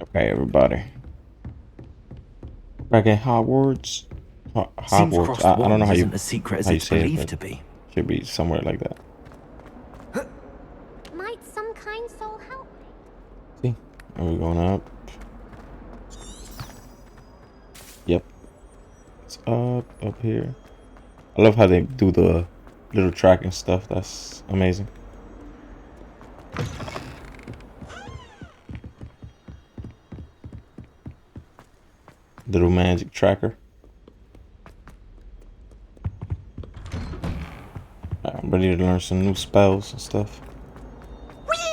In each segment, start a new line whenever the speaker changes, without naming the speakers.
Okay, everybody. Back in Hogwarts.
Seems
Hogwarts.
crossed
I don't know
wands isn't as secret as
how you
it's
say it,
believed
but
to be.
should be somewhere like that.
Might some kind soul help me?
See? Are we going up? Yep. It's up here. I love how they do the little tracking stuff. That's amazing. Little magic tracker. I'm ready to learn some new spells and stuff.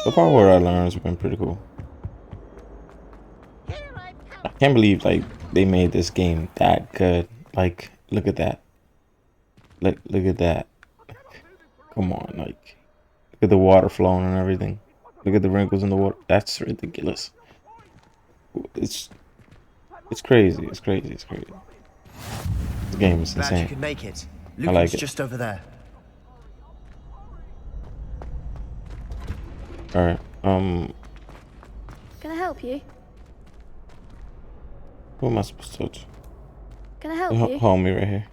So far, what I learned has been pretty cool. I can't believe like they made this game that good. Like, look at that. Look at that. Come on, like, look at the water flowing and everything. Look at the wrinkles in the water. That's ridiculous. It's crazy. It's crazy. It's crazy. This game is
Glad you
insane.
could make it.
I like
Lucan's
it.
just over there.
All right.
Can I help you?
Who am I supposed to touch?
Can I help you?
Hold me right here.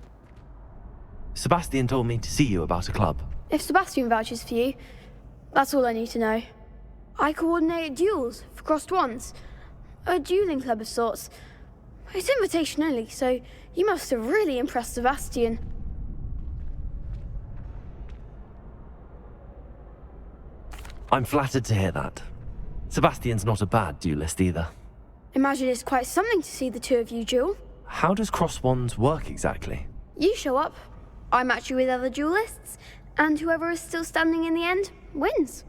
Sebastian told me to see you about a club.
If Sebastian vouches for you, that's all I need to know. I coordinate duels for crossed wands. A dueling club of sorts. It's invitation only, so you must have really impressed Sebastian.
I'm flattered to hear that. Sebastian's not a bad duelist either.
Imagine it's quite something to see the two of you duel.
How does cross wands work exactly?
You show up, I match you with other duelists, and whoever is still standing in the end wins.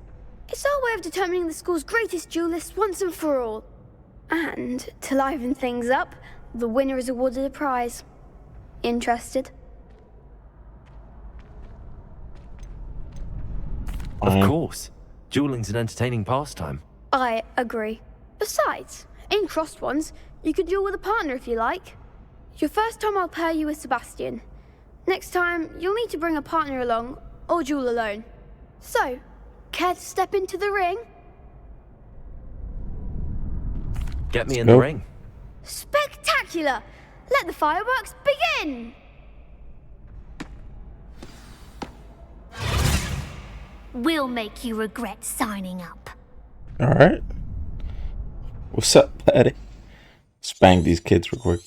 It's our way of determining the school's greatest duelist once and for all. And to liven things up, the winner is awarded a prize. Interested?
Of course. Dueling's an entertaining pastime.
I agree. Besides, in crossed ones, you could duel with a partner if you like. Your first time I'll pair you with Sebastian. Next time, you'll need to bring a partner along, or duel alone. So, care to step into the ring?
Get me in the ring.
Spectacular! Let the fireworks begin!
We'll make you regret signing up.
All right. What's up, Patty? Spank these kids real quick.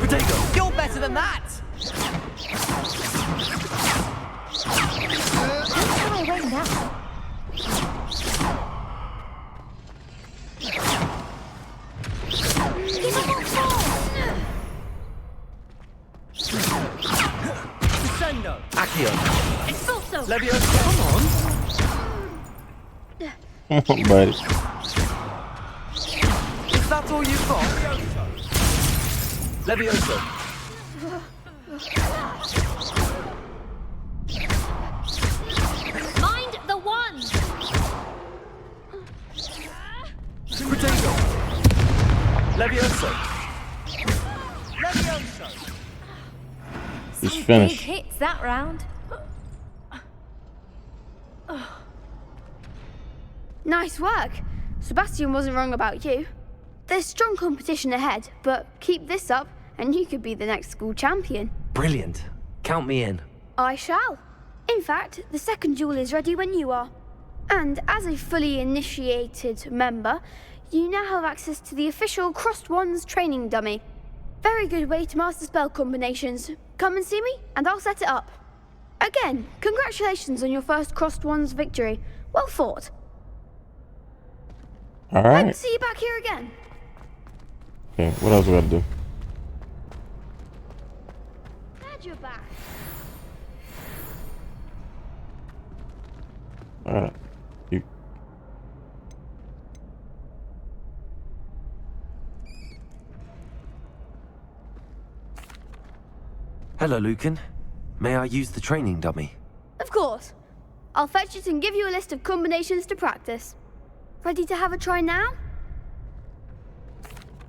Potato! You're better than that!
Don't away now. Give up on fall!
Descendo!
Accio.
Expulso!
Leviosa!
Come on, buddy.
Is that all you've got? Leviosa!
Mind the one!
Potato! Leviosa! Leviosa!
He's
Big
finished.
hits that round.
Nice work. Sebastian wasn't wrong about you. There's strong competition ahead, but keep this up and you could be the next school champion.
Brilliant. Count me in.
I shall. In fact, the second duel is ready when you are. And as a fully initiated member, you now have access to the official Crossed Wands training dummy. Very good way to master spell combinations. Come and see me, and I'll set it up. Again, congratulations on your first Crossed Wands victory. Well fought.
All
Hope to
right.
see you back here again.
Okay, what else we gotta do?
Glad you're back.
All right. You.
Hello, Lucan. May I use the training dummy?
Of course. I'll fetch it and give you a list of combinations to practice. Ready to have a try now?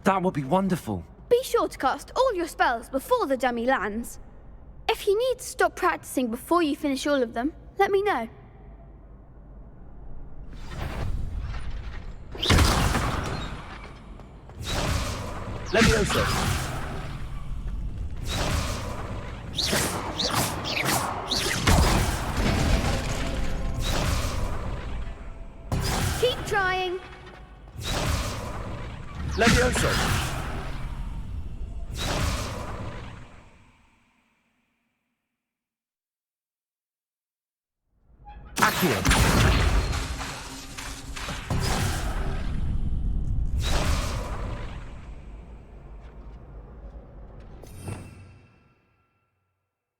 That would be wonderful.
Be sure to cast all your spells before the dummy lands. If you need to stop practicing before you finish all of them, let me know.
Levioso.
Keep trying.
Levioso. Accio.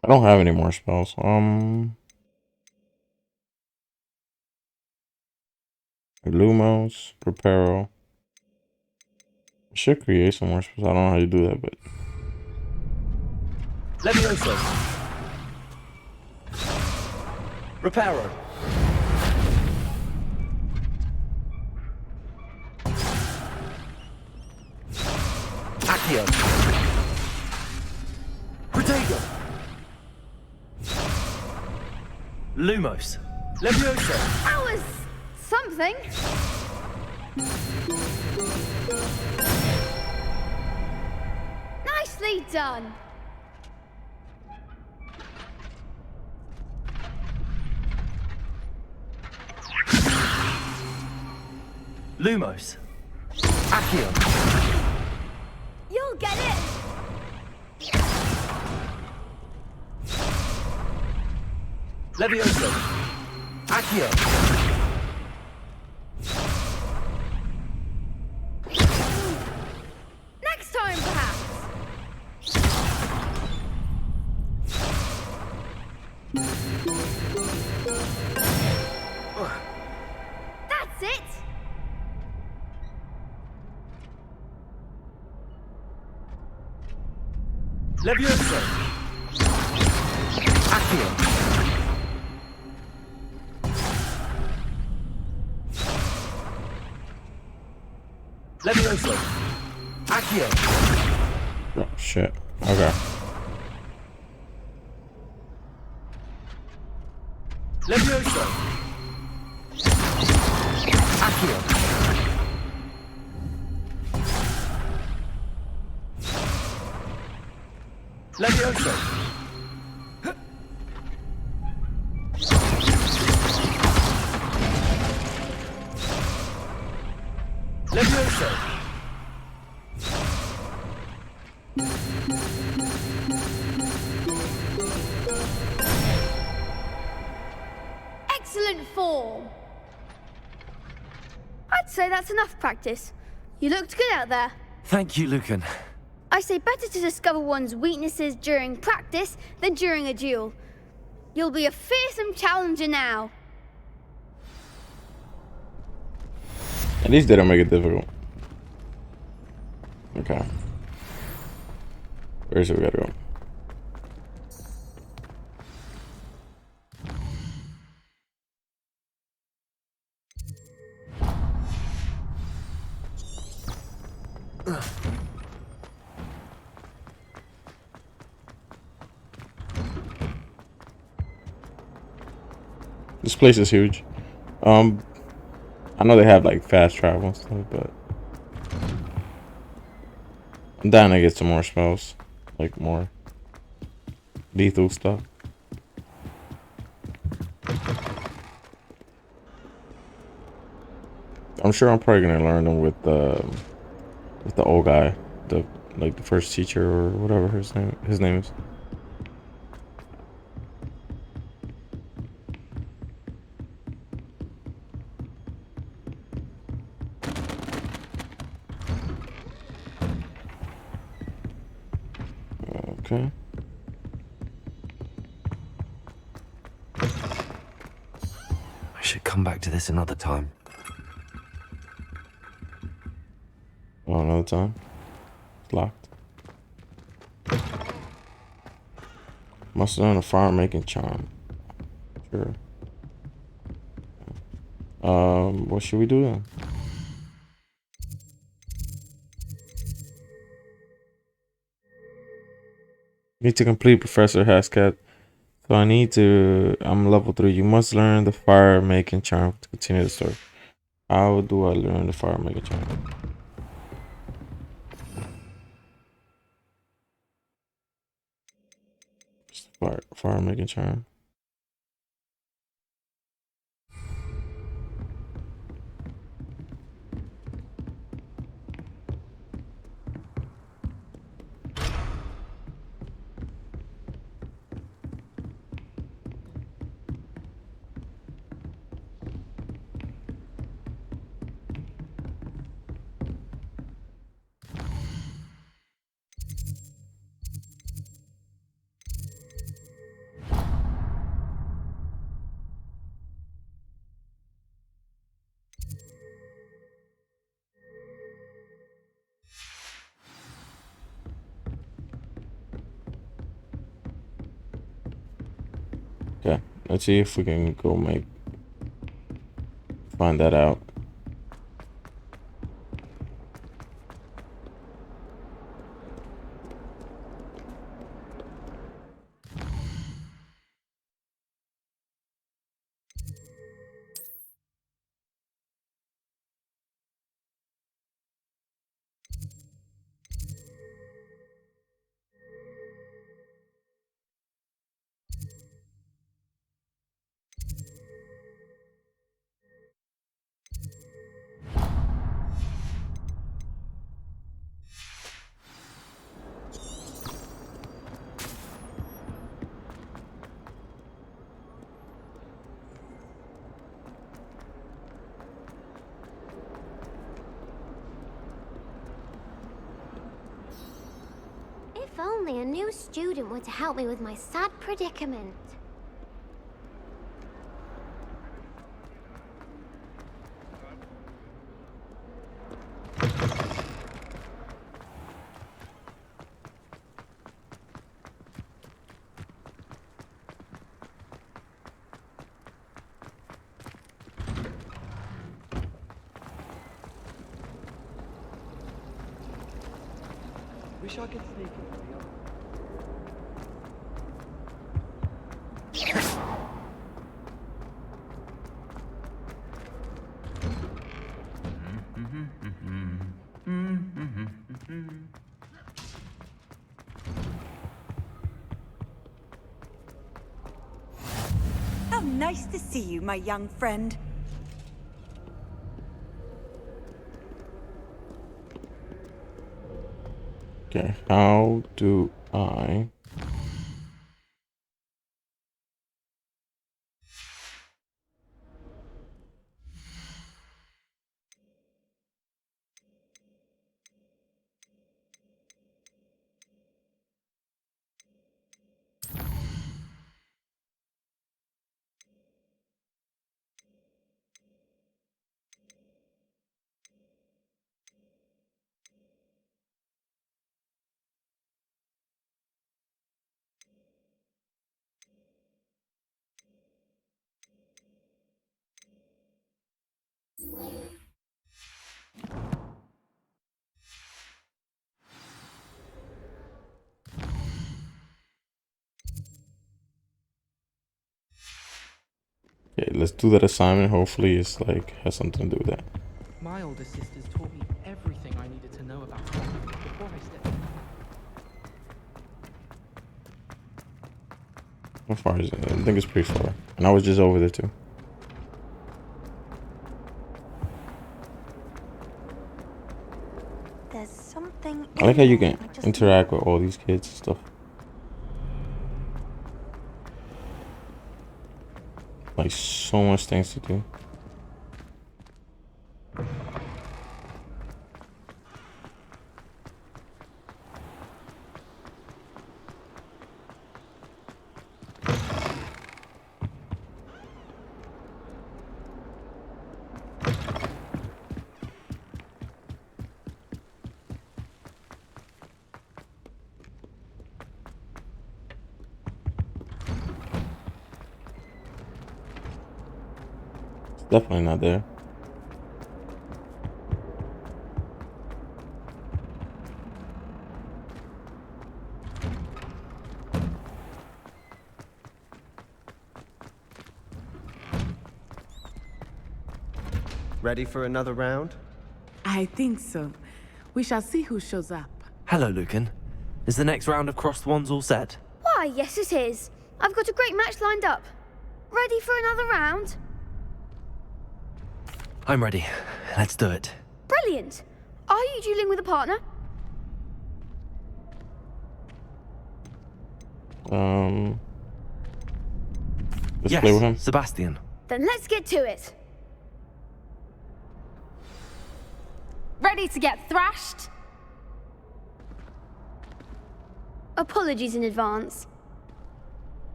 I don't have any more spells. Lumos, Preparo. I should create some more spells. I don't know how you do that, but
Levioso. Reparo. Accio. Protego. Lumos. Levioso.
That was something. Nicely done.
Lumos. Accio.
You'll get it.
Levioso. Accio.
Next time, perhaps. That's it.
Levioso. Accio. Levioso. Accio.
oh shit. Okay.
Levioso. Accio. Levioso. Levioso.
Excellent form. I'd say that's enough practice. You looked good out there.
Thank you, Lucan.
I say better to discover one's weaknesses during practice than during a duel. You'll be a fearsome challenger now.
At least they don't make it difficult. Okay. Where's it we gotta go? This place is huge. I know they have like fast travel and stuff, but I'm dying to get some more spells, like more lethal stuff. I'm sure I'm probably gonna learn them with the old guy, the first teacher or whatever his name is. Okay.
I should come back to this another time.
Oh, another time. It's locked. Must learn a fire making charm. Sure. What should we do then? Need to complete Professor Hascat. So I'm level 3. You must learn the fire making charm to continue the story. How do I learn the fire making charm? Fire making charm. Okay, let's see if we can go find that out.
If only a new student were to help me with my sad predicament.
Wish I could sneak into the other.
How nice to see you, my young friend.
Okay, how do I... Okay, let's do that assignment. Hopefully it's like has something to do with that.
My older sisters taught me everything I needed to know about Hogwarts before I stepped.
How far is it? I think it's pretty far. And I was just over there too.
There's something.
I like how you
in
can
there I just
interact with all these kids and stuff. Like so much things to do. Definitely not there.
Ready for another round?
I think so. We shall see who shows up.
Hello, Lucan. Is the next round of crossed wands all set?
Why, yes it is. I've got a great match lined up. Ready for another round?
I'm ready. Let's do it.
Brilliant. Are you dueling with a partner?
Let's
Yes,
play with him.
Sebastian.
Then let's get to it.
Ready to get thrashed?
Apologies in advance.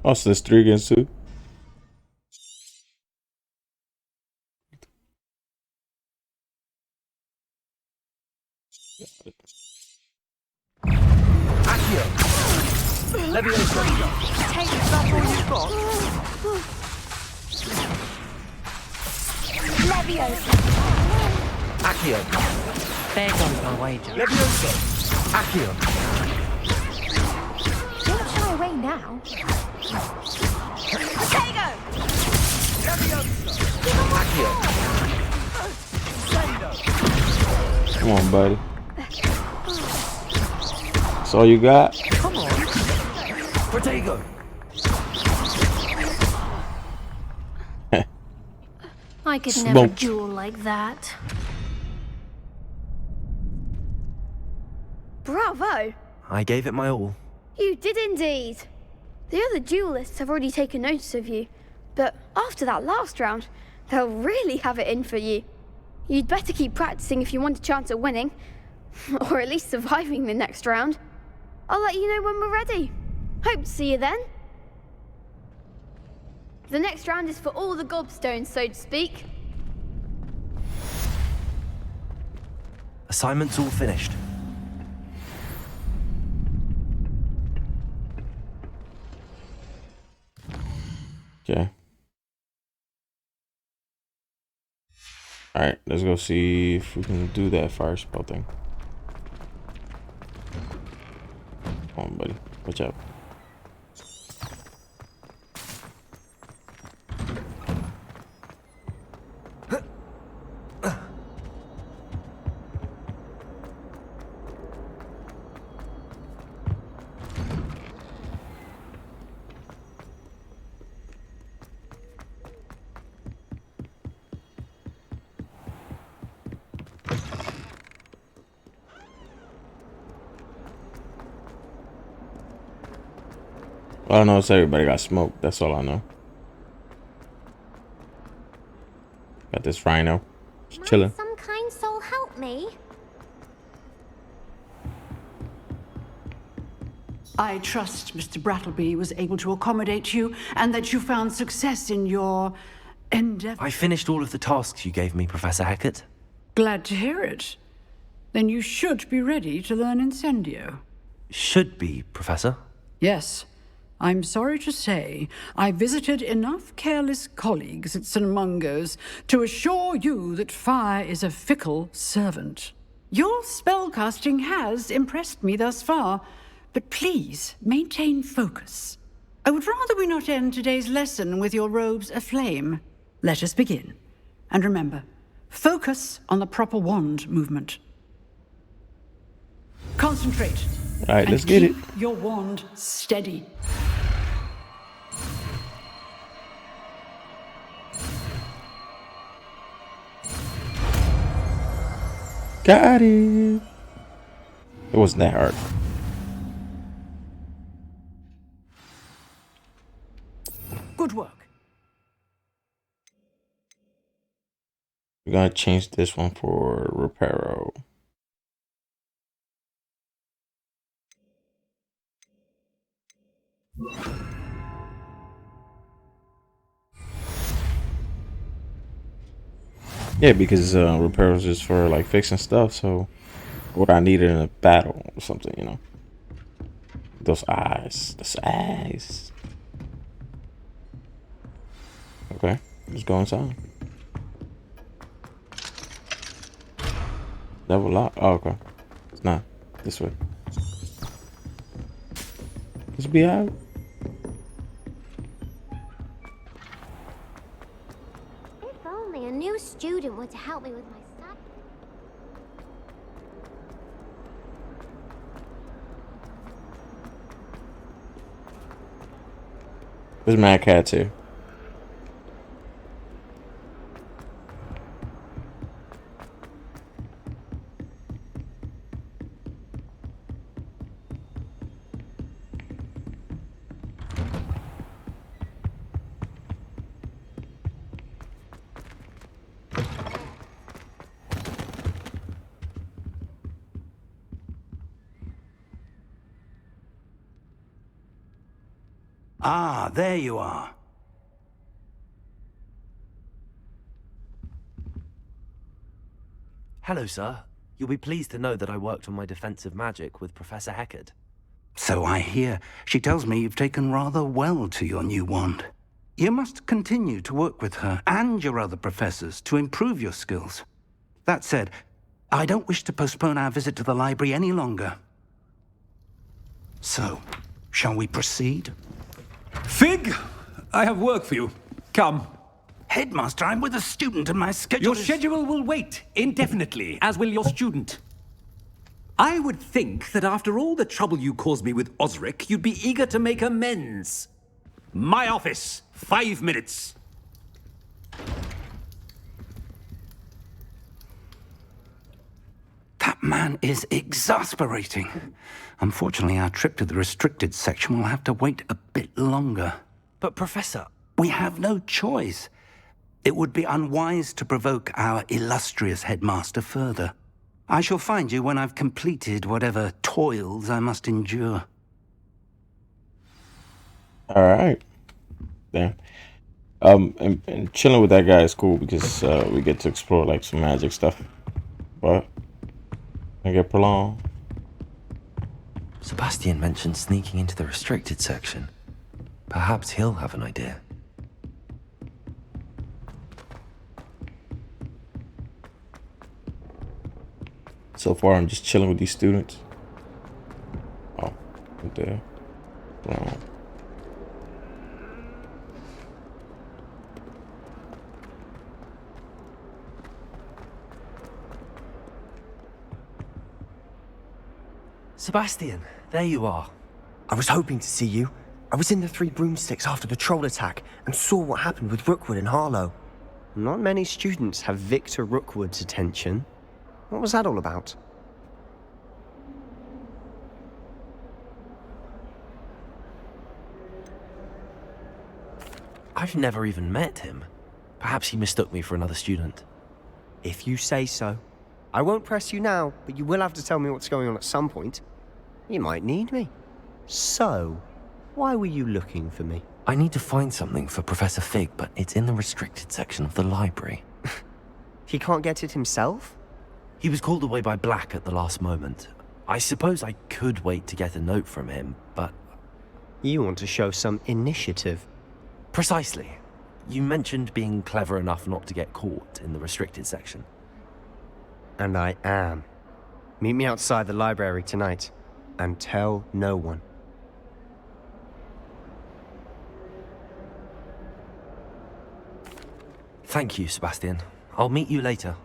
Oh, so there's 3 against 2.
Accio! Levioso!
Take that's all you've got.
Leviosa.
Accio!
There goes my wager.
Levioso! Accio!
Don't shy away now.
Potato!
Accio!
Come on, buddy. That's all you got?
Come on! Protego!
I could never
Smoked.
duel like that.
Bravo!
I gave it my all.
You did indeed. The other duelists have already taken notice of you, but after that last round, they'll really have it in for you. You'd better keep practicing if you want a chance at winning, or at least surviving the next round. I'll let you know when we're ready. Hope to see you then. The next round is for all the gobstones, so to speak.
Assignment's all finished.
Okay. Alright, let's go see if we can do that fire spell thing. Come on, buddy. Watch out. All I know is everybody got smoked. That's all I know. Got this rhino. Just chilling.
Might some kind soul help me?
I trust Mr. Brattleby was able to accommodate you and that you found success in your endeavor.
I finished all of the tasks you gave me, Professor Hecat.
Glad to hear it. Then you should be ready to learn Incendio.
Should be, Professor.
Yes. I'm sorry to say, I visited enough careless colleagues at St. Mungo's to assure you that fire is a fickle servant. Your spellcasting has impressed me thus far, but please maintain focus. I would rather we not end today's lesson with your robes aflame. Let us begin. And remember, focus on the proper wand movement. Concentrate.
All right, let's get it.
Keep your wand steady.
Got it. It wasn't that hard.
Good work.
We're gonna change this one for Reparo. Yeah, because Reparo is just for like fixing stuff. So what I needed in a battle or something, you know. Those eyes. Those eyes. Okay, let's go inside. Level up. Oh, okay. It's not. This way. Let's be out.
If only a new student were to help me with my sad.
There's Mad Cat too.
Ah, there you are.
Hello, sir. You'll be pleased to know that I worked on my defensive magic with Professor Heckard.
So I hear. She tells me you've taken rather well to your new wand. You must continue to work with her and your other professors to improve your skills. That said, I don't wish to postpone our visit to the library any longer. So, shall we proceed?
Fig, I have work for you. Come.
Headmaster, I'm with a student and my schedule
Your
is...
schedule will wait indefinitely, as will your student. I would think that after all the trouble you caused me with Osric, you'd be eager to make amends. My office, 5 minutes.
That man is exasperating. Unfortunately, our trip to the restricted section will have to wait a bit longer.
But, Professor...
We have no choice. It would be unwise to provoke our illustrious headmaster further. I shall find you when I've completed whatever toils I must endure.
All right. Damn. And chilling with that guy is cool because we get to explore like some magic stuff. But I get prolonged.
Sebastian mentioned sneaking into the restricted section. Perhaps he'll have an idea.
So far, I'm just chilling with these students. Oh, right there. Wow.
Sebastian, there you are.
I was hoping to see you. I was in the Three Broomsticks after the troll attack and saw what happened with Rookwood and Harlow. Not many students have Victor Rookwood's attention. What was that all about?
I've never even met him. Perhaps he mistook me for another student.
If you say so. I won't press you now, but you will have to tell me what's going on at some point. You might need me. So, why were you looking for me?
I need to find something for Professor Fig, but it's in the restricted section of the library.
He can't get it himself?
He was called away by Black at the last moment. I suppose I could wait to get a note from him, but...
You want to show some initiative.
Precisely. You mentioned being clever enough not to get caught in the restricted section.
And I am. Meet me outside the library tonight, and tell no one.
Thank you, Sebastian. I'll meet you later.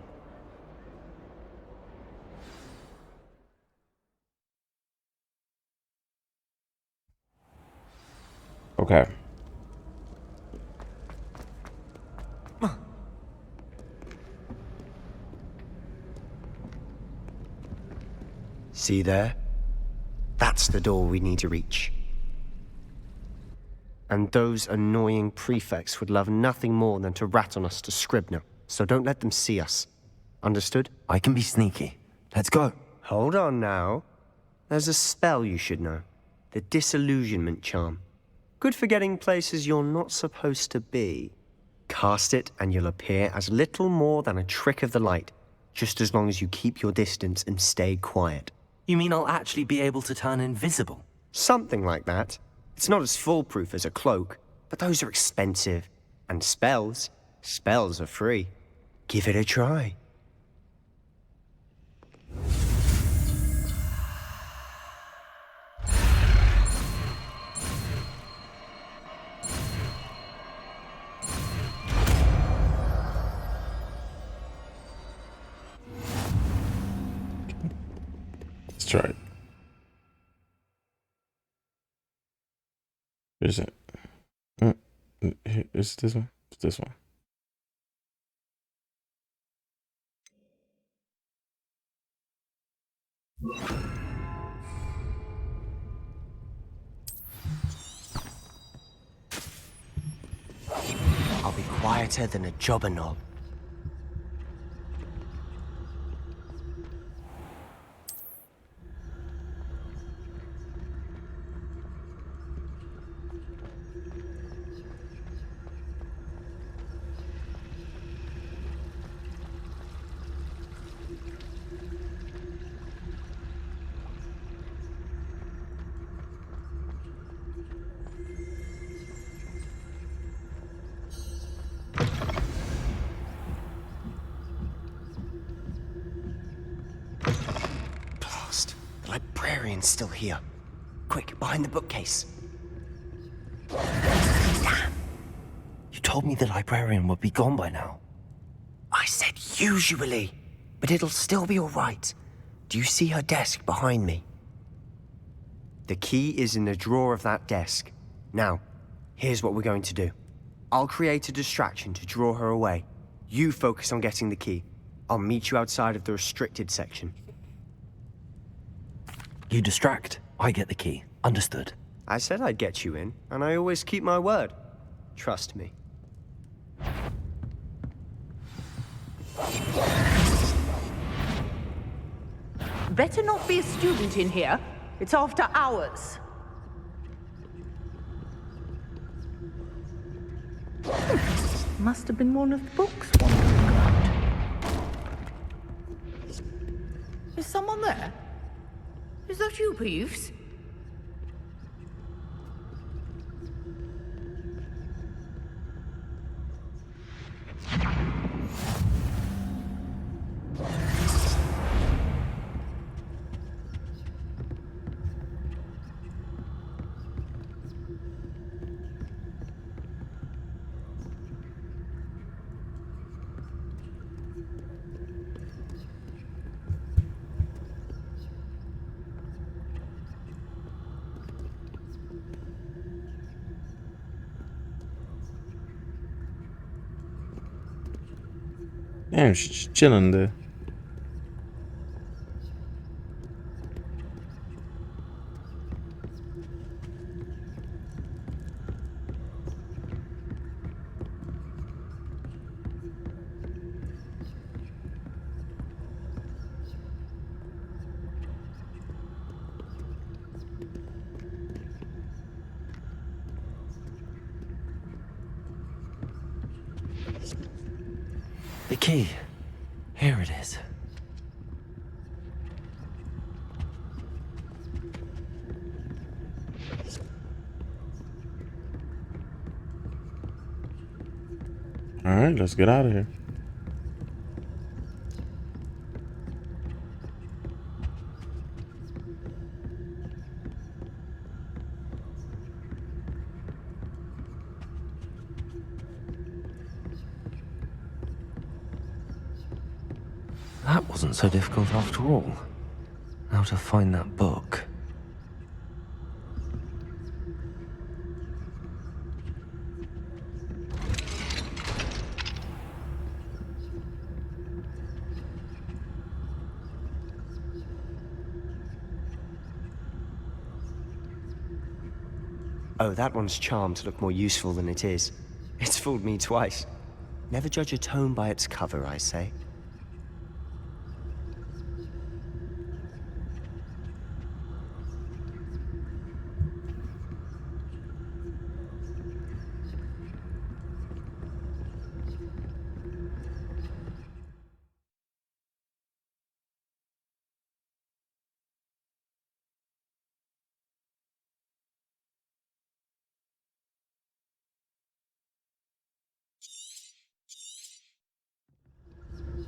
Okay.
See there? That's the door we need to reach. And those annoying prefects would love nothing more than to rat on us to Scribner, so don't let them see us. Understood?
I can be sneaky. Let's go.
Hold on now. There's a spell you should know. The Disillusionment Charm. Good for getting places you're not supposed to be. Cast it and you'll appear as little more than a trick of the light, just as long as you keep your distance and stay quiet.
You mean I'll actually be able to turn invisible?
Something like that. It's not as foolproof as a cloak, but those are expensive. And spells are free. Give it a try.
Let's try it. Is it? It's this one. It's this one.
I'll be quieter than a jobber knob. Blast. The librarian's still here. Quick, behind the bookcase. Damn.
You told me the librarian would be gone by now.
I said usually, but it'll still be all right. Do you see her desk behind me? The key is in the drawer of that desk. Now, here's what we're going to do. I'll create a distraction to draw her away. You focus on getting the key. I'll meet you outside of the restricted section.
You distract, I get the key. Understood.
I said I'd get you in, and I always keep my word. Trust me.
Better not be a student in here. It's after hours. Must have been one of the books wandering around. Is someone there? Is that you, Peeves?
Damn, she's chilling there.
The key. Here it is.
All right, let's get out of here.
That wasn't so difficult after all. Now to find that book.
Oh, that one's charmed to look more useful than it is. It's fooled me twice. Never judge a tome by its cover, I say.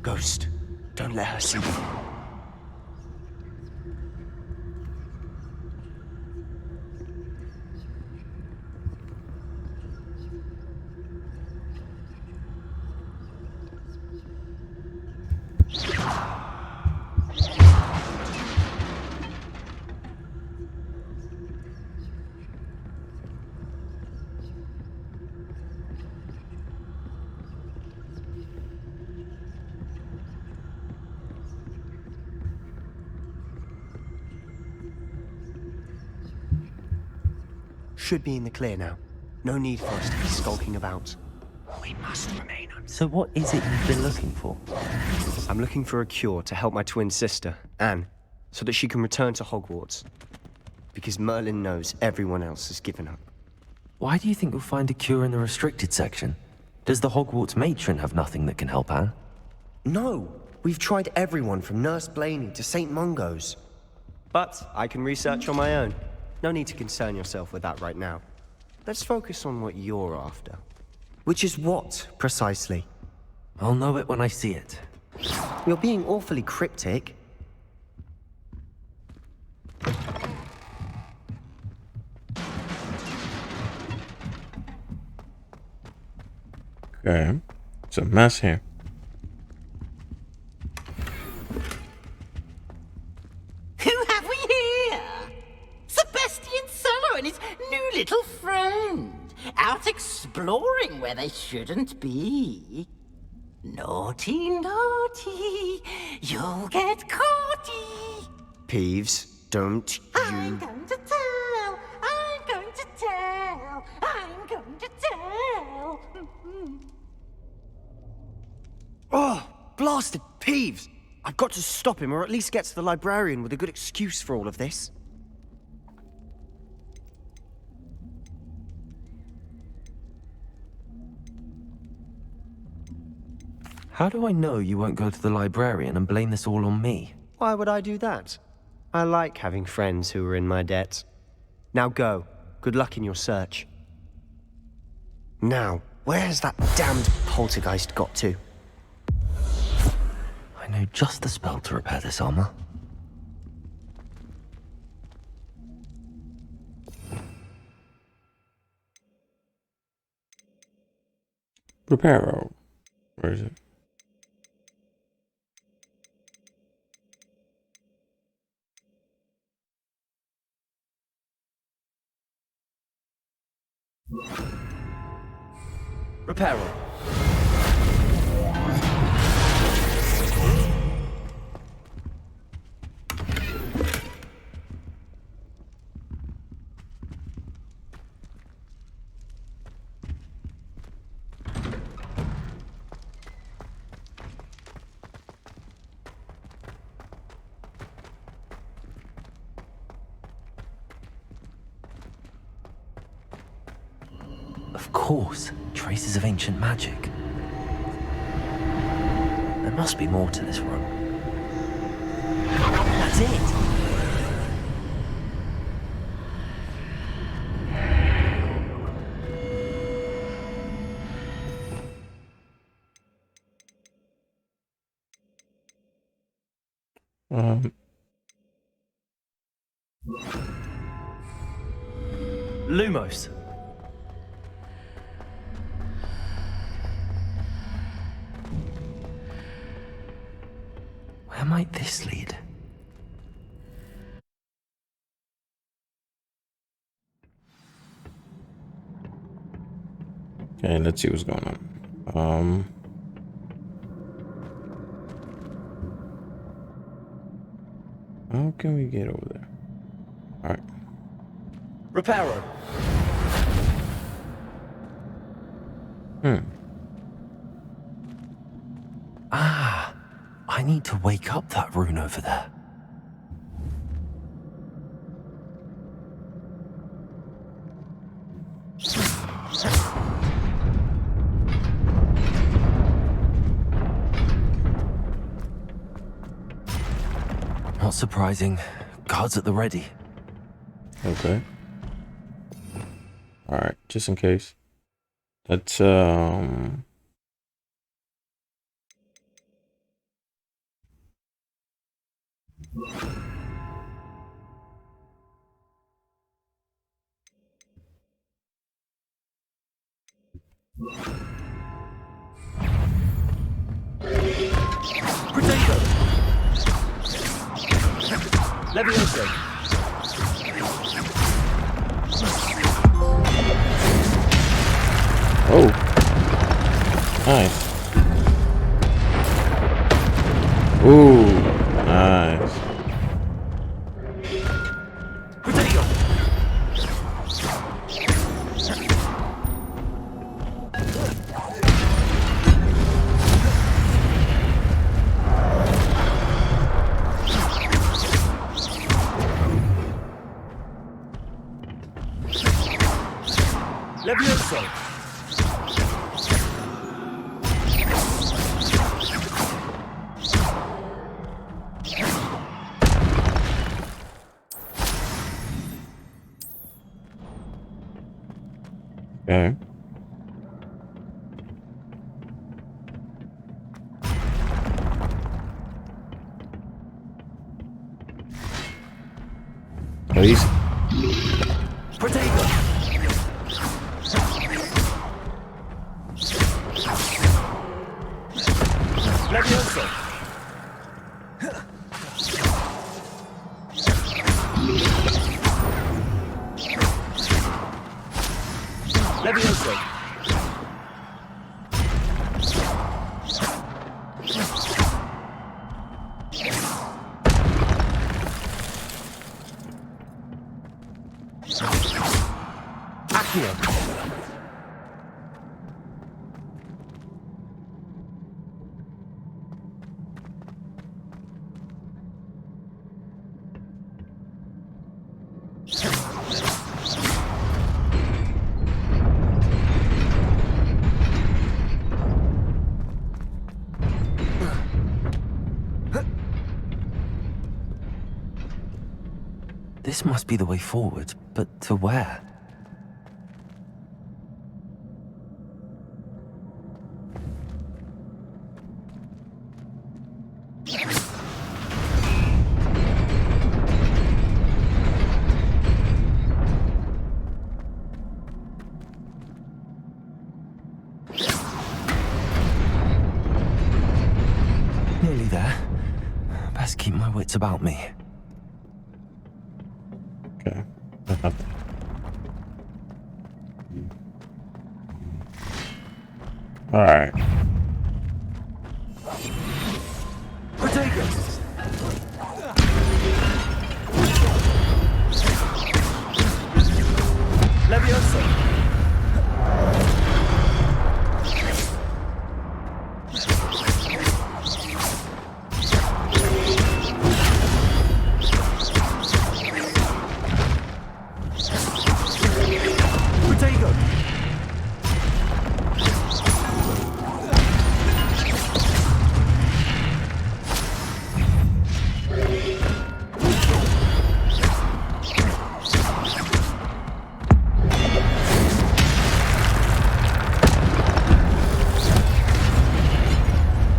Ghost, don't let her see you. should be in the clear now. No need for us to be skulking about. We must remain uncertain.
So what is it you've been looking for?
I'm looking for a cure to help my twin sister, Anne, so that she can return to Hogwarts. Because Merlin knows everyone else has given up.
Why do you think you'll find a cure in the restricted section? Does the Hogwarts matron have nothing that can help Anne?
No! We've tried everyone from Nurse Blaney to St. Mungo's. But I can research on my own. No need to concern yourself with that right now. Let's focus on what you're after. Which is what, precisely?
I'll know it when I see it.
You're being awfully cryptic.
Okay. It's a mess here.
Who have we here? Sebastian Solo and his new little friend. Out exploring where they shouldn't be. Naughty, naughty. You'll get caughty.
Peeves, don't you...
I'm going to tell. I'm going to tell. I'm going to tell.
Oh, blasted Peeves! I've got to stop him, or at least get to the librarian with a good excuse for all of this.
How do I know you won't go to the librarian and blame this all on me?
Why would I do that? I like having friends who are in my debt. Now go. Good luck in your search. Now, where's that damned poltergeist got to?
I know just the spell to repair this armor.
Reparo. Where is it?
Reparo. Of course, traces of ancient magic. There must be more to this room. That's it! Lumos. Where might this lead?
Okay, let's see what's going on. How can we get over there? All right.
Reparo. Ah, I need to wake up that rune over there. Not surprising. Guards at the ready.
Okay. All right, just in case. Let's
Potato. Levioso.
Oh, nice. Ooh, nice.
Potato.
Okay. Please.
Protego! Levioso! Levioso! Accio! This must be the way forward, but to where? Nearly there. Best keep my wits about me.
Okay. All right.
Protego! Levioso! Protego!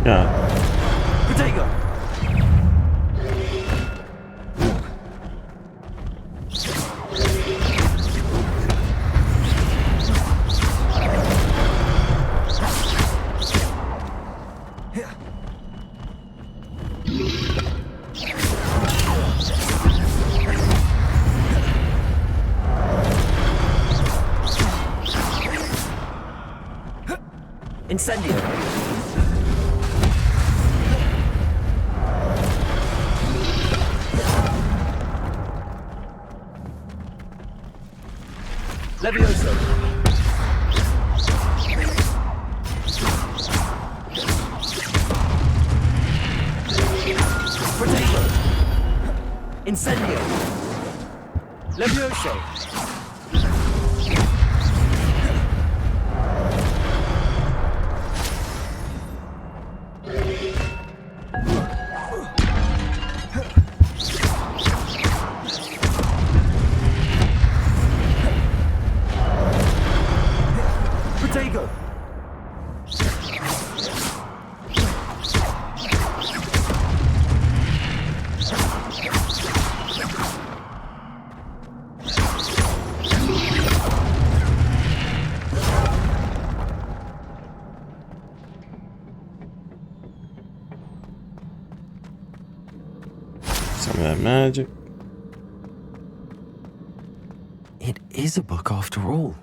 Yeah.
Protego! Incendio! Levioso! Protego! Incendio! Levioso! Protego!
Some of that magic.
It is a book after all.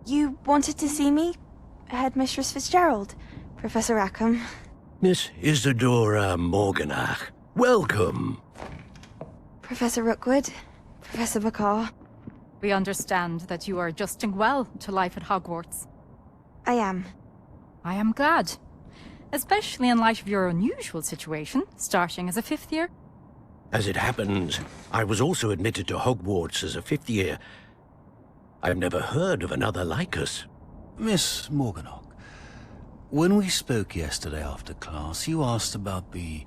You wanted to see me? Headmistress Fitzgerald, Professor Rackham.
Miss Isadora Morganach, welcome.
Professor Rookwood, Professor Bakar.
We understand that you are adjusting well to life at Hogwarts.
I am.
I am glad. Especially in light of your unusual situation, starting as a 5th year.
As it happens, I was also admitted to Hogwarts as a 5th year. I've never heard of another like us.
Miss Morganach, when we spoke yesterday after class, you asked about the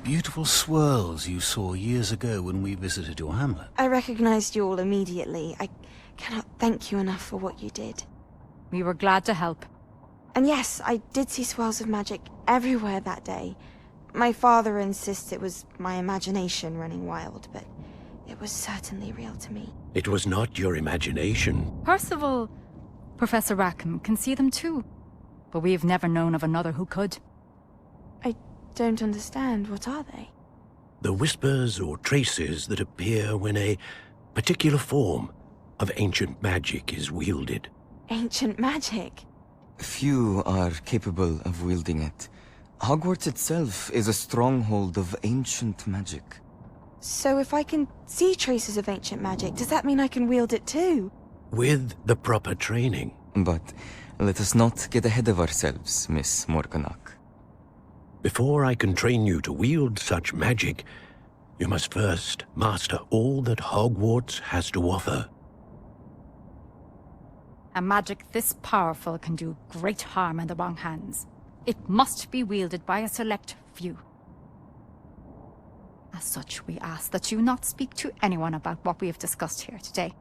beautiful swirls you saw years ago when we visited your hamlet.
I recognized you all immediately. I cannot thank you enough for what you did.
We were glad to help.
And yes, I did see swirls of magic everywhere that day. My father insists it was my imagination running wild, but it was certainly real to me.
It was not your imagination.
Percival, Professor Rackham can see them too. But we've never known of another who could.
I don't understand. What are they?
The whispers or traces that appear when a particular form of ancient magic is wielded.
Ancient magic?
Few are capable of wielding it. Hogwarts itself is a stronghold of ancient magic.
So if I can see traces of ancient magic, does that mean I can wield it too?
With the proper training.
But let us not get ahead of ourselves, Miss Morganach.
Before I can train you to wield such magic, you must first master all that Hogwarts has to offer.
A magic this powerful can do great harm in the wrong hands. It must be wielded by a select few. As such, we ask that you not speak to anyone about what we have discussed here today.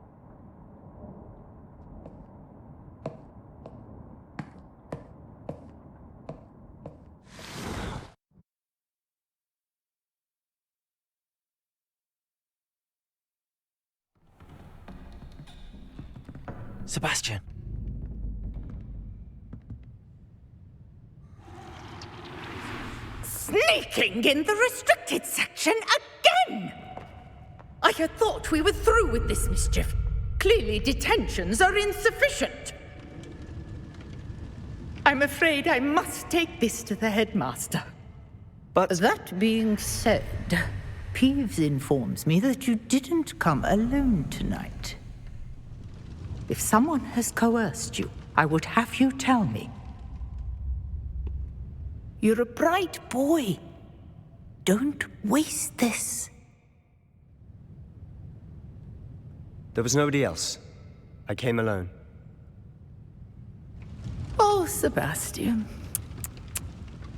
Sebastian.
Sneaking in the restricted section again! I had thought we were through with this mischief. Clearly detentions are insufficient. I'm afraid I must take this to the headmaster.
But that being said, Peeves informs me that you didn't come alone tonight. If someone has coerced you, I would have you tell me. You're a bright boy. Don't waste this.
There was nobody else. I came alone.
Oh, Sebastian.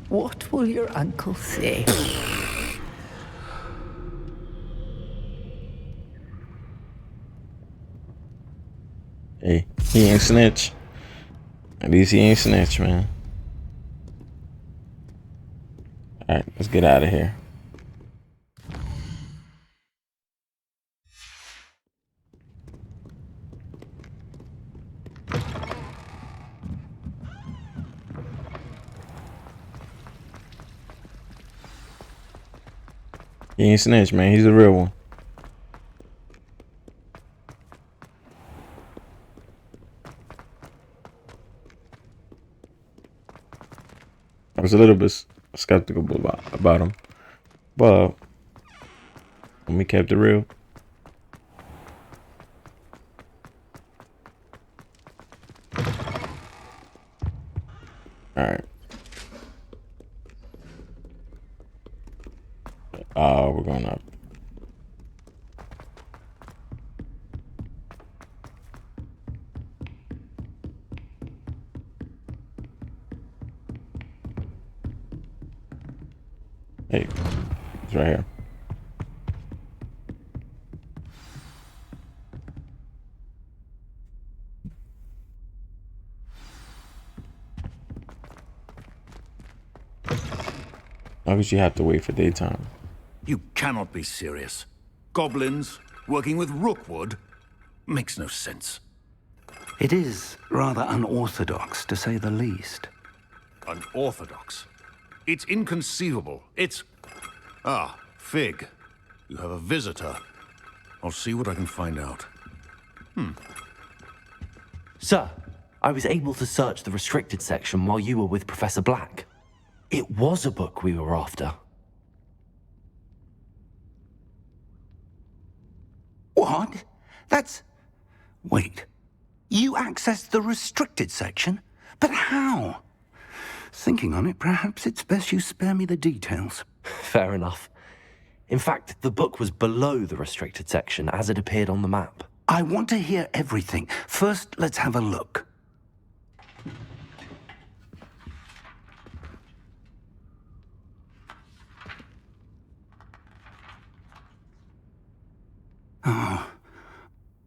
What will your uncle say?
Hey, he ain't snitch. At least he ain't snitch, man. Alright, let's get out of here. He ain't snitch, man. He's a real one. I was a little bit skeptical about him, but when we kept it real, all right. We're going up. Hey, it's right here. Why would you have to wait for daytime?
You cannot be serious. Goblins working with Rookwood makes no sense.
It is rather unorthodox, to say the least.
Unorthodox? It's inconceivable. It's... Ah, Fig. You have a visitor. I'll see what I can find out.
Sir, I was able to search the restricted section while you were with Professor Black. It was a book we were after.
What? That's... Wait. You accessed the restricted section? But how? Thinking on it, perhaps it's best you spare me the details.
Fair enough. In fact, the book was below the restricted section as it appeared on the map.
I want to hear everything. First, let's have a look.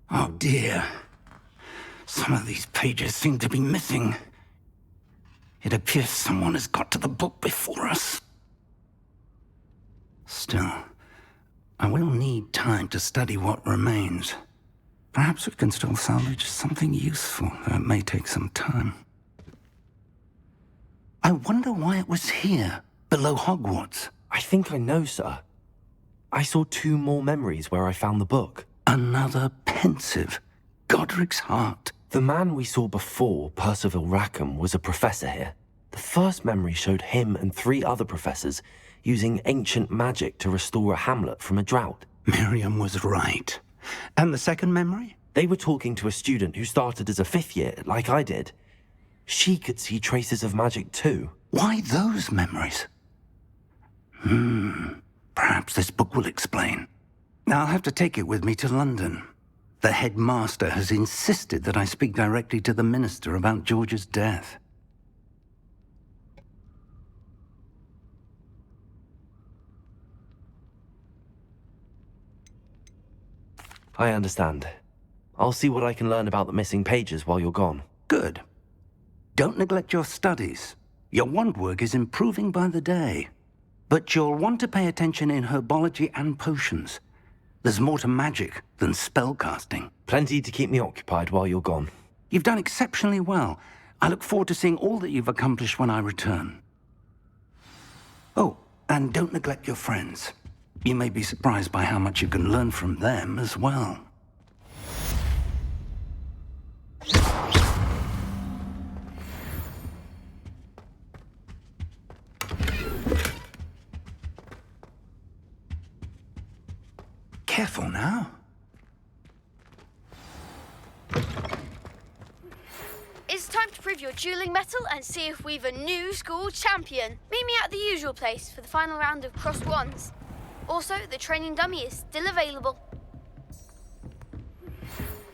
Oh dear. Some of these pages seem to be missing. It appears someone has got to the book before us. Still, I will need time to study what remains. Perhaps we can still salvage something useful, though it may take some time. I wonder why it was here, below Hogwarts.
I think I know, sir. I saw 2 more memories where I found the book.
Another pensive. Godric's heart.
The man we saw before, Percival Rackham, was a professor here. The first memory showed him and 3 other professors using ancient magic to restore a hamlet from a drought.
Miriam was right. And the second memory?
They were talking to a student who started as a 5th year, like I did. She could see traces of magic too.
Why those memories? Perhaps this book will explain. Now I'll have to take it with me to London. The headmaster has insisted that I speak directly to the minister about George's death.
I understand. I'll see what I can learn about the missing pages while you're gone.
Good. Don't neglect your studies. Your wand work is improving by the day. But you'll want to pay attention in herbology and potions. There's more to magic than spellcasting.
Plenty to keep me occupied while you're gone.
You've done exceptionally well. I look forward to seeing all that you've accomplished when I return. Oh, and don't neglect your friends. You may be surprised by how much you can learn from them as well. Careful now.
It's time to prove your dueling mettle and see if we've a new school champion. Meet me at the usual place for the final round of crossed wands. Also, the training dummy is still available.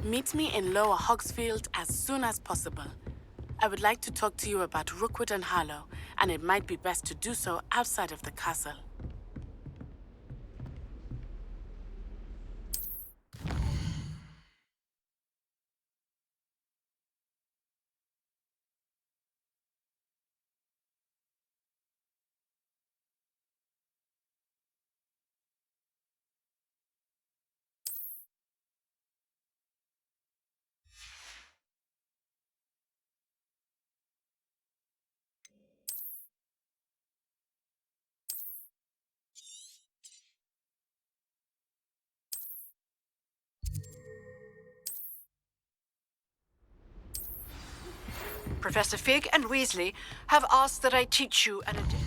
Meet me in Lower Hogsfield as soon as possible. I would like to talk to you about Rookwood and Harlow, and it might be best to do so outside of the castle.
Professor Fig and Weasley have asked that I teach you an addition.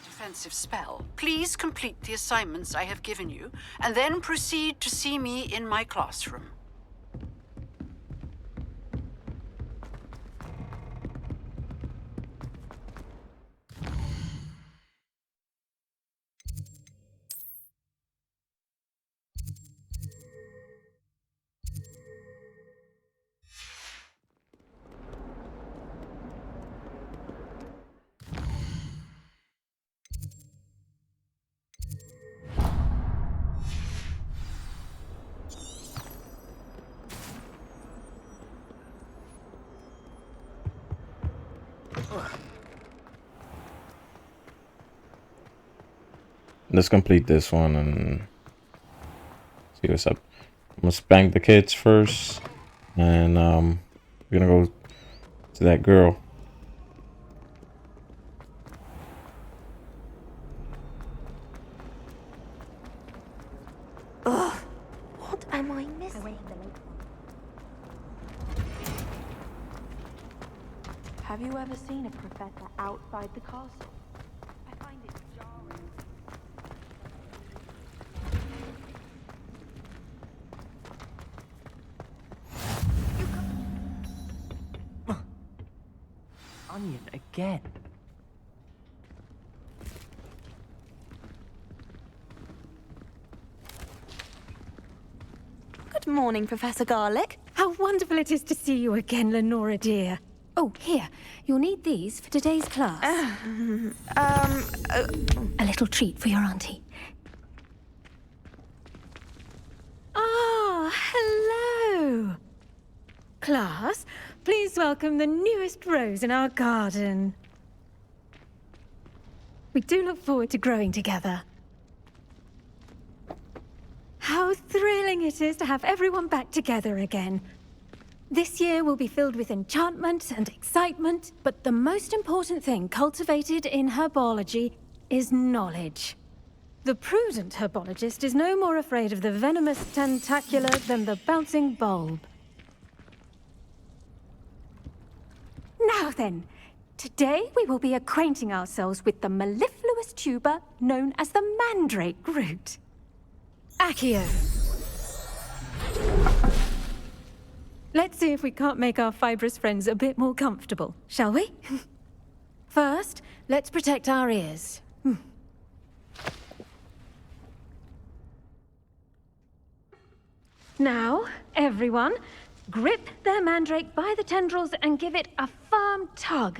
Defensive spell. Please complete the assignments I have given you, and then proceed to see me in my classroom.
Let's complete this one and see what's up. I'm gonna spank the kids first, and we're gonna go to that girl.
Ugh, what am I missing?
Have you ever seen a professor outside the castle? I find it jarring.
Onion again.
Good morning, Professor Garlick. How wonderful it is to see you again, Lenora dear.
Oh, here. You'll need these for today's class. A little treat for your auntie.
Ah, hello. Class, please welcome the newest rose in our garden. We do look forward to growing together. How thrilling it is to have everyone back together again. This year will be filled with enchantment and excitement, but the most important thing cultivated in herbology is knowledge. The prudent herbologist is no more afraid of the venomous tentacula than the bouncing bulb. Now then, today we will be acquainting ourselves with the mellifluous tuber known as the mandrake root. Accio. Let's see if we can't make our fibrous friends a bit more comfortable, shall we? First, let's protect our ears. Now, everyone, grip their mandrake by the tendrils and give it a firm tug.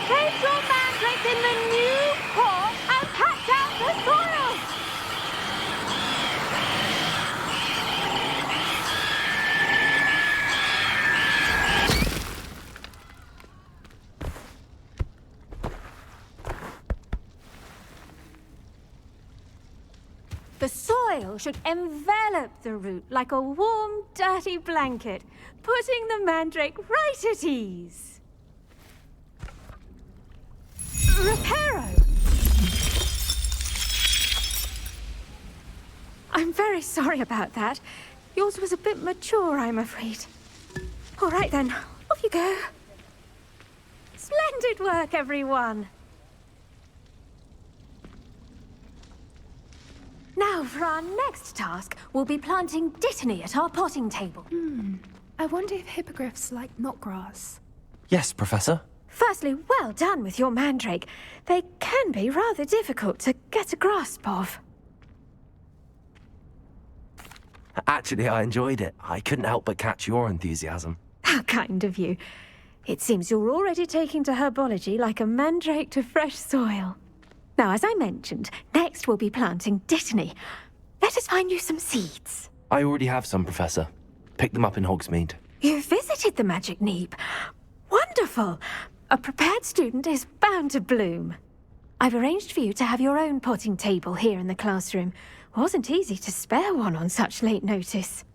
Place your mandrake in the new pot and patch out the soil! The soil should envelop the root like a warm, dirty blanket, putting the mandrake right at ease. Reparo! I'm very sorry about that. Yours was a bit mature, I'm afraid. All right then, off you go. Splendid work, everyone. Now, for our next task, we'll be planting dittany at our potting table.
I wonder if hippogriffs like knotgrass.
Yes, Professor.
Firstly, well done with your mandrake. They can be rather difficult to get a grasp of.
Actually, I enjoyed it. I couldn't help but catch your enthusiasm.
How kind of you. It seems you're already taking to herbology like a mandrake to fresh soil. Now, as I mentioned, next we'll be planting dittany. Let us find you some seeds.
I already have some, Professor. Picked them up in Hogsmeade.
You visited the Magic Neep. Wonderful! A prepared student is bound to bloom. I've arranged for you to have your own potting table here in the classroom. Wasn't easy to spare one on such late notice.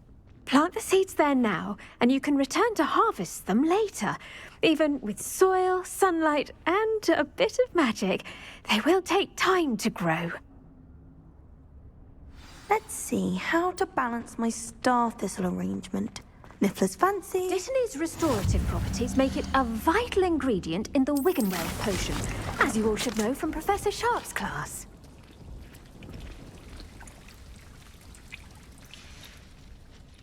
Plant the seeds there now, and you can return to harvest them later. Even with soil, sunlight, and a bit of magic, they will take time to grow.
Let's see how to balance my star thistle arrangement. Niffler's fancy.
Dittany's restorative properties make it a vital ingredient in the Wiggenweld potion, as you all should know from Professor Sharp's class.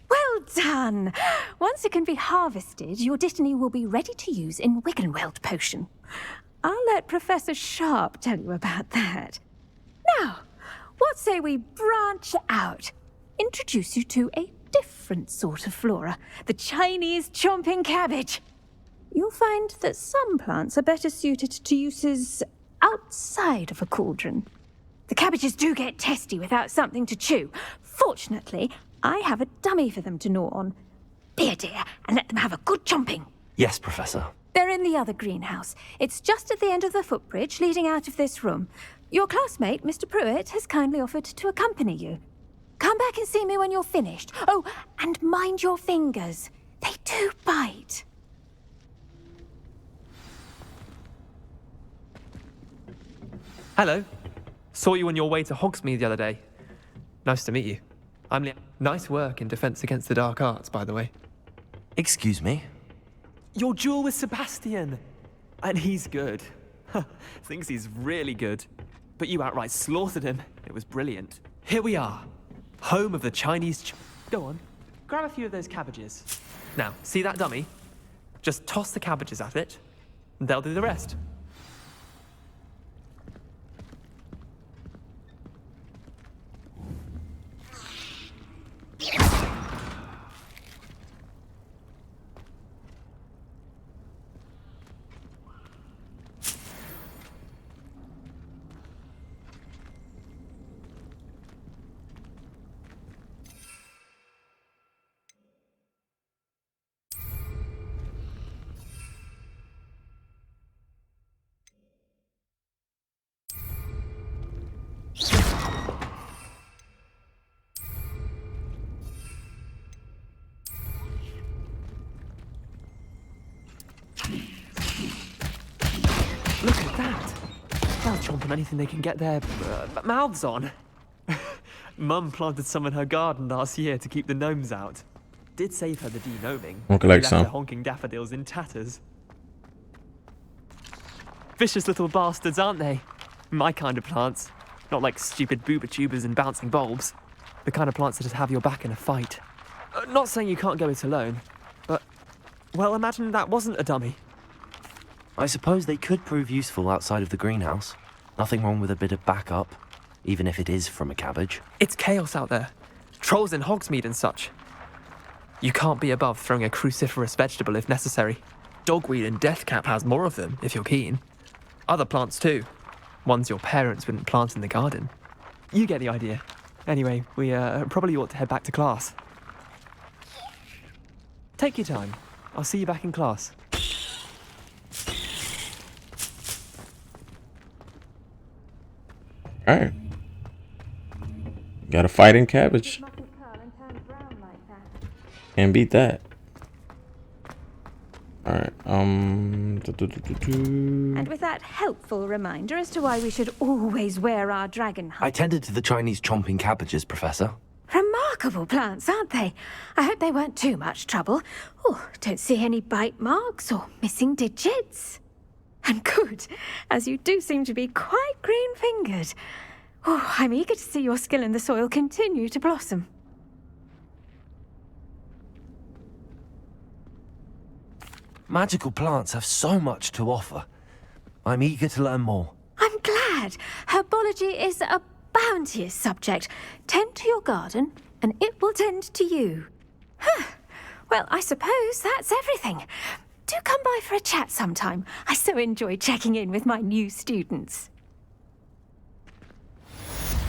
Well done! Once it can be harvested, your dittany will be ready to use in Wiggenweld potion. I'll let Professor Sharp tell you about that. Now, what say we branch out? Introduce you to a different sort of flora, the Chinese chomping cabbage. you'll find that some plants are better suited to uses outside of a cauldron. The cabbages do get testy without something to chew. Fortunately, I have a dummy for them to gnaw on. Be a dear and let them have a good chomping.
Yes, Professor.
They're in the other greenhouse. It's just at the end of the footbridge leading out of this room. Your classmate, Mr. Pruitt, has kindly offered to accompany you. Come back and see me when you're finished. Oh, and mind your fingers. They do bite.
Hello. Saw you on your way to Hogsmeade the other day. Nice to meet you. I'm Liam. Nice work in Defense Against the Dark Arts, by the way.
Excuse me?
Your duel with Sebastian! And he's good. Thinks he's really good. But you outright slaughtered him. It was brilliant. Here we are. Home of the Chinese Go on. Grab a few of those cabbages. Now, see that dummy? Just toss the cabbages at it, and they'll do the rest. Look at that! They'll chomp on anything they can get their mouths on. Mum planted some in her garden last year to keep the gnomes out. Did save her the de-gnoming.
Okay, like
left
some.
the honking daffodils in tatters. Vicious little bastards, aren't they? My kind of plants. Not like stupid booba tubers and bouncing bulbs. The kind of plants that just have your back in a fight. Not saying you can't go it alone, but, well, imagine that wasn't a dummy.
I suppose they could prove useful outside of the greenhouse. Nothing wrong with a bit of backup, even if it is from a cabbage.
It's chaos out there. Trolls in Hogsmeade and such. You can't be above throwing a cruciferous vegetable if necessary. Dogweed and deathcap has more of them, if you're keen. Other plants too. Ones your parents wouldn't plant in the garden. You get the idea. Anyway, we probably ought to head back to class. Take your time. I'll see you back in class.
Alright. Got a fighting cabbage. Can't beat that. Alright,
And with that helpful reminder as to why we should always wear our dragon
I tended to the Chinese chomping cabbages, Professor.
Remarkable plants, aren't they? I hope they weren't too much trouble. Oh, don't see any bite marks or missing digits. And good, as you do seem to be quite green-fingered. Oh, I'm eager to see your skill in the soil continue to blossom.
Magical plants have so much to offer. I'm eager to learn more.
I'm glad. Herbology is a bounteous subject. Tend to your garden, and it will tend to you. Huh. Well, I suppose that's everything. Do come by for a chat sometime. I so enjoy checking in with my new students.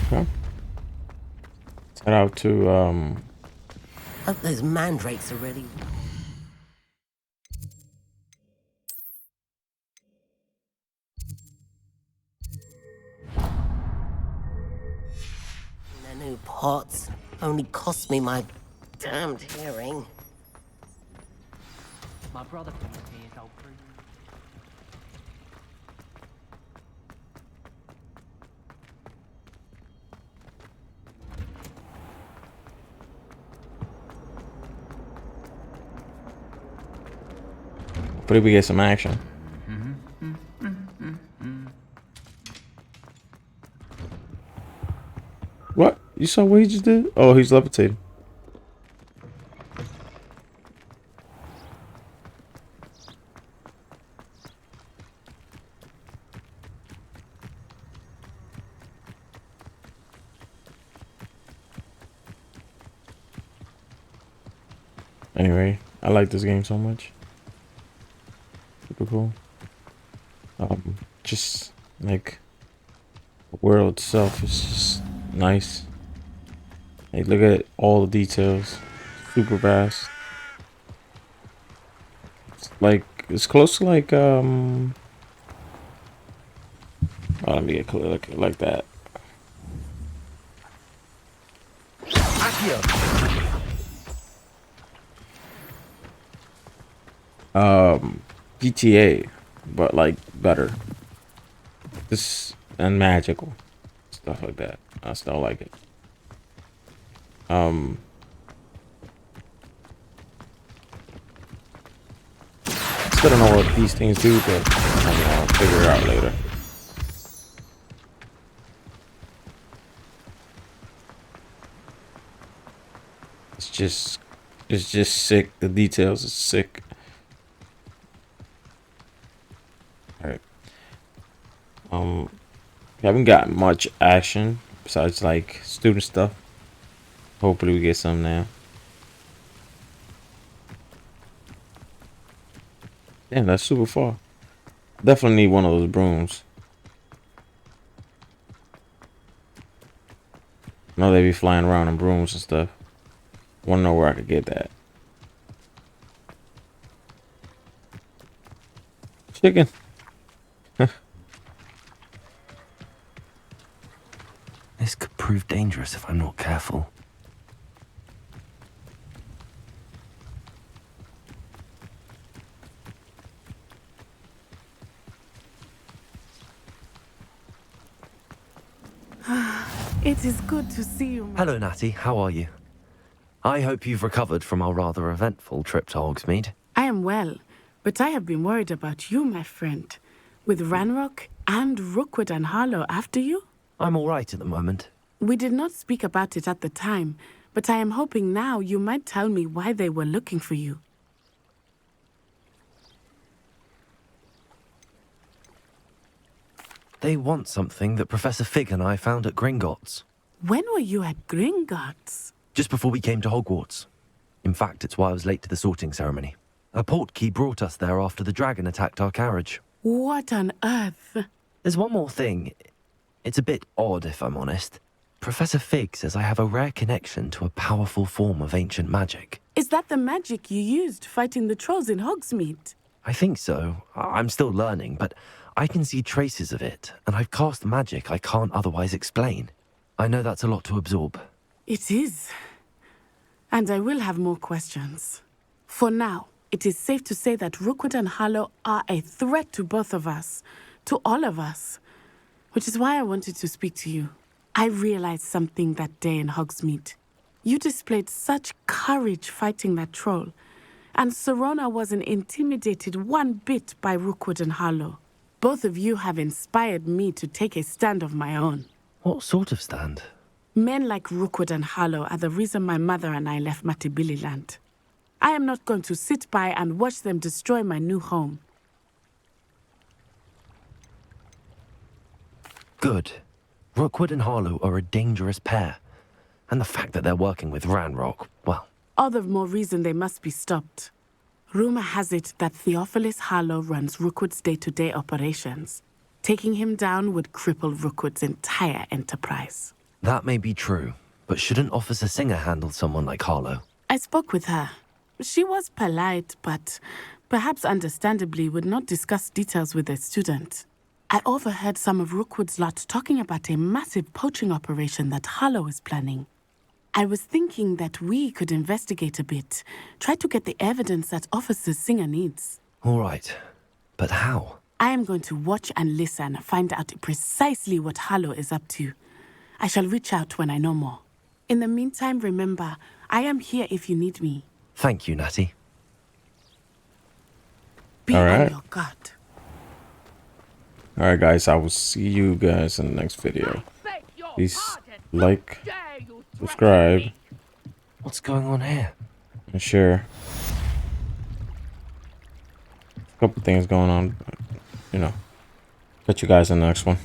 Okay. Head out to
Hope those mandrakes are ready. The new pots only cost me my damned hearing.
My brother from here is old Bruce.
hopefully we get some action. What? You saw what he just did? Oh, he's levitating. Anyway, I like this game so much. super cool. Just like the world itself is just nice. Like, look at all the details. Super vast. It's like, it's close to like oh, let me get clear like that. GTA, but like better. This and magical stuff like that. I still like it. Still don't know what these things do, but I'll figure it out later. It's just sick. The details is sick. Alright. We haven't got much action besides like student stuff. Hopefully we get some now. Damn, that's super far. Definitely need one of those brooms. I know they be flying around in brooms and stuff. Wanna know where I could get that. Chicken.
This could prove dangerous if I'm not careful.
It is good to see you.
Hello, Natty. How are you? I hope you've recovered from our rather eventful trip to Hogsmeade.
I am well, but I have been worried about you, my friend. With Ranrock and Rookwood and Harlow after you?
I'm all right at the moment.
We did not speak about it at the time, but I am hoping now you might tell me why they were looking for you.
They want something that Professor Fig and I found at Gringotts.
When were you at Gringotts?
Just before we came to Hogwarts. In fact, it's why I was late to the sorting ceremony. A portkey brought us there after the dragon attacked our carriage.
What on earth?
There's one more thing. It's a bit odd, if I'm honest. Professor Fig says I have a rare connection to a powerful form of ancient magic.
Is that the magic you used fighting the trolls in Hogsmeade?
I think so. I'm still learning, but I can see traces of it, and I've cast magic I can't otherwise explain. I know that's a lot to absorb.
It is. And I will have more questions. For now, it is safe to say that Rookwood and Harlow are a threat to both of us, to all of us, which is why I wanted to speak to you. I realized something that day in Hogsmeade. You displayed such courage fighting that troll, and Serona wasn't intimidated one bit by Rookwood and Harlow. Both of you have inspired me to take a stand of my own.
What sort of stand?
Men like Rookwood and Harlow are the reason my mother and I left Matibili land. I am not going to sit by and watch them destroy my new home.
Good. Rookwood and Harlow are a dangerous pair. And the fact that they're working with Ranrock, well...
All the more reason they must be stopped. Rumor has it that Theophilus Harlow runs Rookwood's day-to-day operations. Taking him down would cripple Rookwood's entire enterprise.
That may be true, but shouldn't Officer Singer handle someone like Harlow?
I spoke with her. She was polite, but perhaps understandably would not discuss details with a student. I overheard some of Rookwood's lot talking about a massive poaching operation that Harlow is planning. I was thinking that we could investigate a bit, try to get the evidence that Officer Singer needs.
All right, but how?
I am going to watch and listen, find out precisely what Harlow is up to. I shall reach out when I know more. In the meantime, remember, I am here if you need me.
Thank you, Natty.
Be on your guard.
Alright guys, I will see you guys in the next video. Please like, subscribe.
What's going on here?
And share. A couple things going on, but, you know. Catch you guys in the next one.